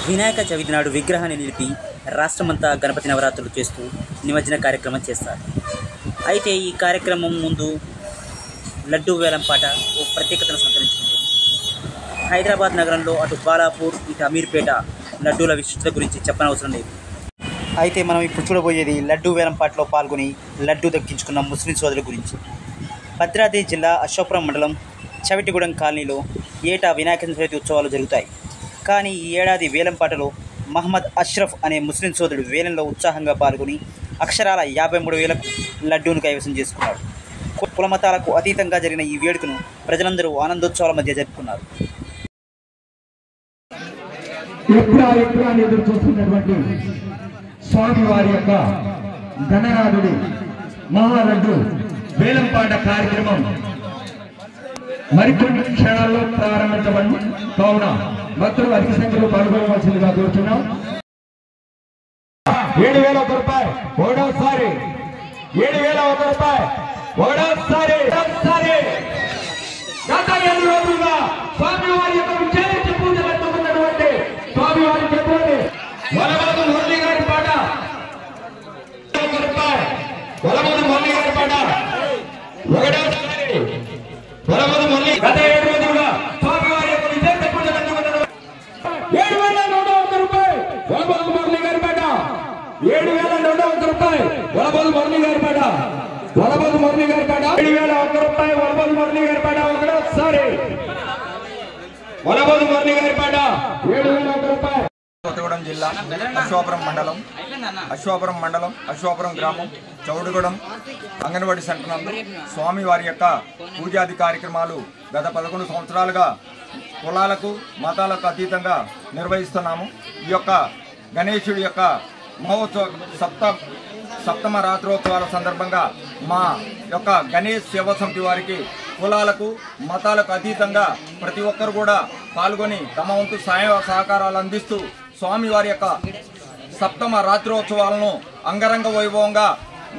వినాయక చవితి నాడు విగ్రహాన్ని నిలిపి రాష్ట్రమంతా గణపతి నవరాత్రులు చేస్తూ నిమజ్జన కార్యక్రమం చేస్తారు. అయితే ఈ కార్యక్రమం ముందు లడ్డూ వేలంపాట ఓ ప్రత్యేకతను సంతరించుకుంటుంది. హైదరాబాద్ నగరంలో అటు బాలాపూర్ ఇటు అమీర్పేట లడ్డూల విశిష్టత గురించి చెప్పనవసరం లేదు. అయితే మనం ఇప్పుడు చూడబోయేది లడ్డూ వేలంపాటలో పాల్గొని లడ్డూ దక్కించుకున్న ముస్లిం సోదరుల గురించి. భద్రాద్రి జిల్లా అశోపురం మండలం చవిటిగూడెం కాలనీలో ఏటా వినాయక చవితి ఉత్సవాలు జరుగుతాయి. కానీ ఈ ఏడాది వేలంపాటలో మహమ్మద్ అష్రఫ్ అనే ముస్లిం సోదరుడు వేలంలో ఉత్సాహంగా పాల్గొని అక్షరాల 53,000కు లడ్డూను కైవసం చేసుకున్నాడు. కులమతాలకు అతీతంగా జరిగిన ఈ వేడుకను ప్రజలందరూ ఆనందోత్సవాల మధ్య జరుపుకున్నారు. ఎదురు చూస్తున్నటువంటి స్వామివారి యొక్క గణనాథుడి మహాలడ్డు వేలంపాట కార్యక్రమం మరికొన్ని క్షణాల్లో ప్రారంభించబడి కావున భక్తులు అధిక సంఖ్యలో పాల్గొనవలసిందిగా కోరుతున్నాం. 7,001 రూపాయలు ఒకటోసారి, 7,001 రూపాయలు ఒకటోసారి. గత 7 రోజులుగా స్వామివారి యొక్క విజయ పూజలు అందుకున్నటువంటి స్వామివారి చెప్పండి వలబోదు మురళి గారి పాట 1 రూపాయలు, వలబోదు మురళి గారి పాట ఒకటోసారి. వలబోదు మురళి గత 7 రోజులుగా స్వామివారి యొక్క విజయ పూజలు అందుకున్నటువంటి 7,101 రూపాయలు వలబోదు మురళి గారి పాట, 7,101 రూపాయలు వలబోదు మురళి గారి పాట, వలబోదు మురళి గారి పాట 7,101 రూపాయలు వలబోదు మురళి గారి పాట ఒకటోసారి. వలబోదు మురళి గారి పాట 7,101 రూపాయలు. కొత్తగూడెం జిల్లా అశ్వాపురం మండలం అశ్వాపురం గ్రామం చౌడుగూడెం అంగన్వాడీ సెంటర్ నందు స్వామివారి యొక్క పూజాది కార్యక్రమాలు గత 11 సంవత్సరాలుగా కులాలకు మతాలకు అతీతంగా నిర్వహిస్తున్నాము. ఈ యొక్క గణేశుడి యొక్క మహోత్సవ సప్తమ రాత్రోత్సవాల సందర్భంగా మా యొక్క గణేష్ సేవా సమితి వారికి కులాలకు మతాలకు అతీతంగా ప్రతి ఒక్కరు కూడా పాల్గొని తమ వంతు సహకారాలు అందిస్తూ స్వామివారి యొక్క సప్తమ రాత్రోత్సవాలను అంగరంగ వైభవంగా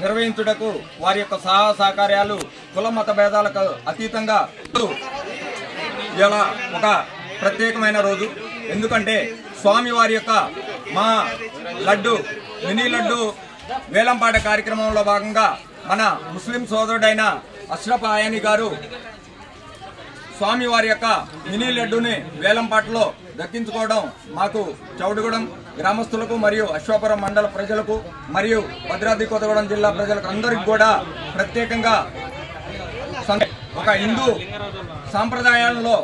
నిర్వహించుటకు వారి యొక్క సహకార్యాలు కుల మత భేదాలకు అతీతంగా ఇలా ఒక ప్రత్యేకమైన రోజు. ఎందుకంటే స్వామివారి యొక్క మా లడ్డు మినీ లడ్డు వేలంపాట కార్యక్రమంలో భాగంగా మన ముస్లిం సోదరుడైన అష్రఫ్ ఆయాని గారు స్వామివారి యొక్క మినీ లడ్డుని వేలంపాటలో దక్కించుకోవడం మాకు చౌడుగూడెం గ్రామస్తులకు మరియు అశ్వాపురం మండల ప్రజలకు మరియు భద్రాద్రి కొత్తగూడెం జిల్లా ప్రజలకు అందరికీ కూడా ప్రత్యేకంగా ఒక హిందూ సాంప్రదాయాలలో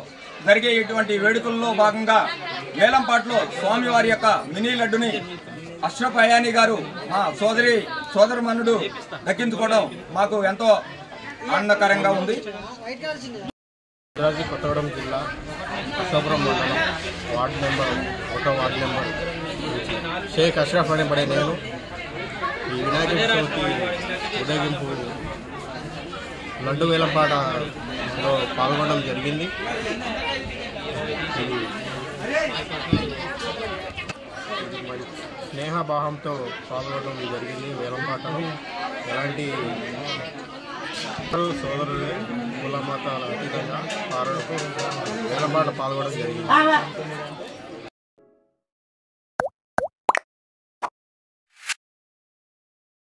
జరిగే ఇటువంటి వేడుకల్లో భాగంగా వేలంపాటలో స్వామివారి యొక్క మినీ లడ్డుని అష్రఫ్ అయానీ గారు మా సోదరమనుడు దక్కించుకోవడం మాకు ఎంతో ఆనందకరంగా ఉంది. భద్రాద్రి కొత్తగూడెం జిల్లా అశోపురం మండలం వార్డు నెంబర్ 1వ వార్డు నెంబర్ షేక్ అష్రఫ్ అని పడే నేను ఈ వినాయక చవితి ఉదయింపు లడ్డు వేలంపాటలో పాల్గొనడం జరిగింది. మరి స్నేహభావంతో పాల్గొనడం జరిగింది. వేలంపాటలో ఎలాంటి సోదరులే కుల మతాల అతీతంగా వేలంపాట పాల్గొనడం జరిగింది.